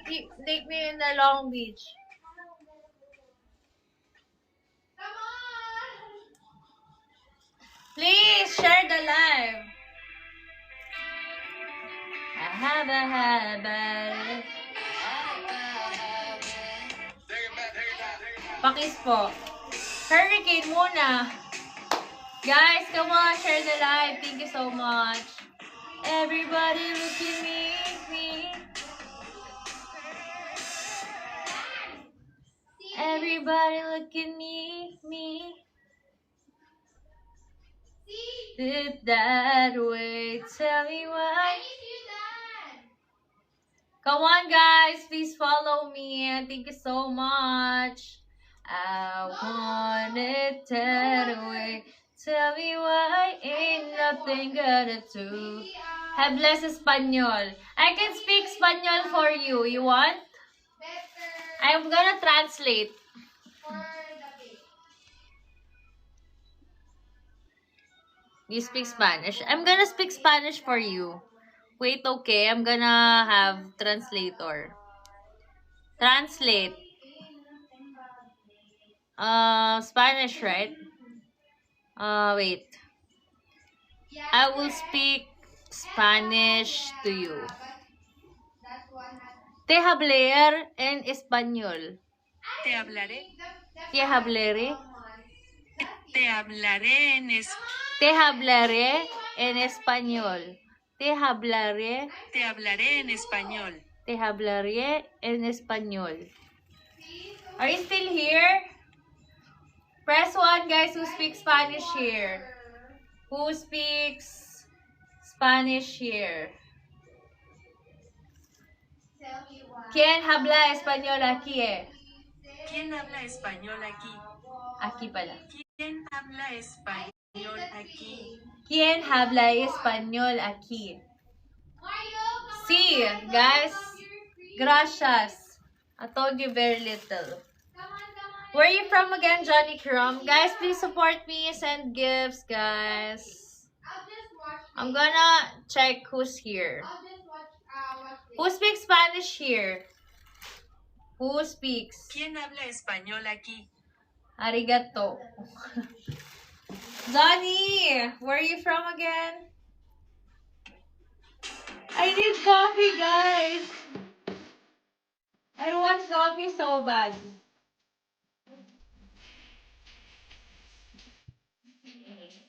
take me in the Long Beach. Please share the live. I have a habit. Pakis po. Hurricane muna. Guys, come on, share the live. Thank you so much. Everybody look at me. Everybody look at me. Did that way. Tell me why. Come on, guys. Please follow me. Thank you so much. I want it that way. Tell me why ain't nothing gonna do. Hables Espanol. I can speak Espanol for you. You want? I'm gonna translate. You speak Spanish. I'm gonna speak Spanish for you. Wait, okay. I'm gonna have translator. Translate. Spanish, right? Wait. I will speak Spanish to you. Te hablar en español. Te hablaré. Te hablaré. Te hablaré en Te hablaré en español. Te hablaré. Te hablaré en español. Te hablaré en español. Are you still here? Press 1, guys, who speaks Spanish here. Who speaks Spanish here? ¿Quién habla español aquí? ¿Quién habla español aquí? Aquí pala. ¿Quién habla español aquí? ¿Quién habla español aquí? Sí, guys. Gracias. I told you very little. Where are you from again, Johnny Crumb? Guys, please support me. Send gifts, guys. I'm gonna check who's here. Who speaks Spanish here? Who speaks? ¿Quién habla español aquí? Arigato. Johnny, where are you from again? I need coffee, guys. I want coffee so bad.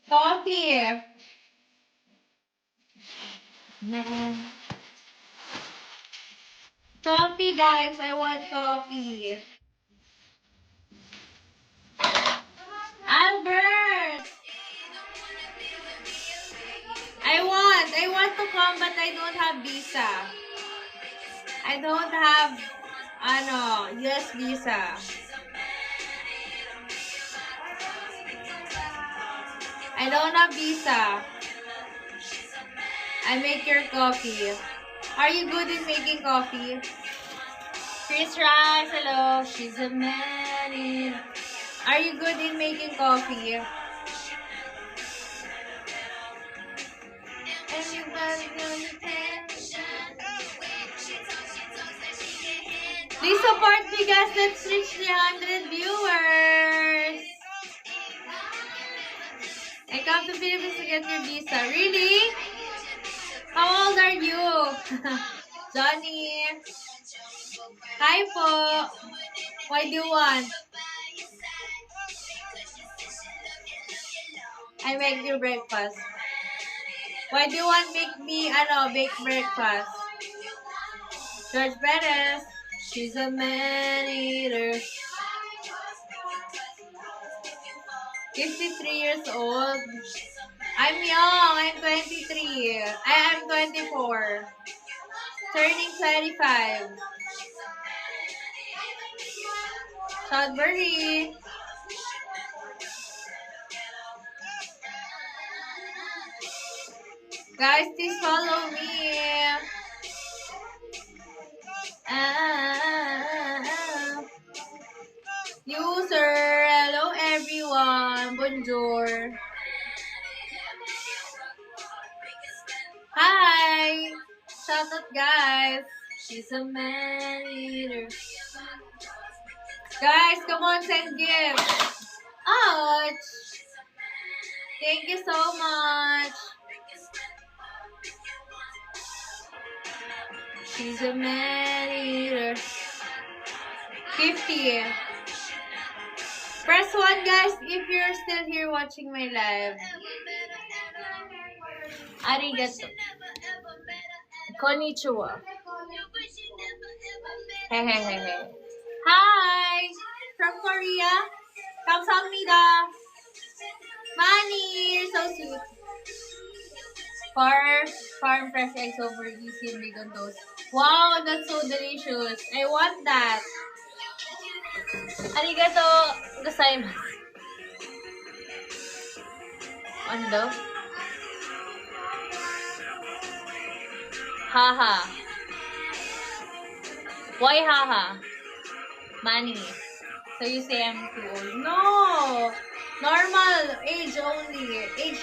Coffee. Man. Coffee, guys. I want coffee. Albert! I want to come, but I don't have visa. I don't have, US visa. I don't have visa. I make your coffee. Are you good in making coffee? Chris Rice, hello. She's a man. Are you good in making coffee? Please support me, guys. Let's reach 300 viewers. I come to Philippines to get your visa. Really? How old are you? Johnny. Hi po. What do you want? I make you breakfast. Why do you want make me bake breakfast? George Perez. She's a man-eater. 53 years old. I'm young. I'm 23. I'm 24. Turning 25. Sudbury. Guys, please follow me. User, hello everyone. Bonjour. Hi. Shout out, guys. She's a man-eater. Guys, come on, send gifts. Ouch! Thank you so much. She's a man-eater. 50. Press 1, guys, if you're still here watching my live. Arigato. Konnichiwa. Hehehehe. Hi! From Korea. 감사합니다. Manny, you're so sweet. Farm fresh eggs over easy and bacon toast. Wow, that's so delicious. I want that. Arigato gozaimasu. Ano? Haha. Why haha? Manny. So you say I'm too old. No! Normal age only. Age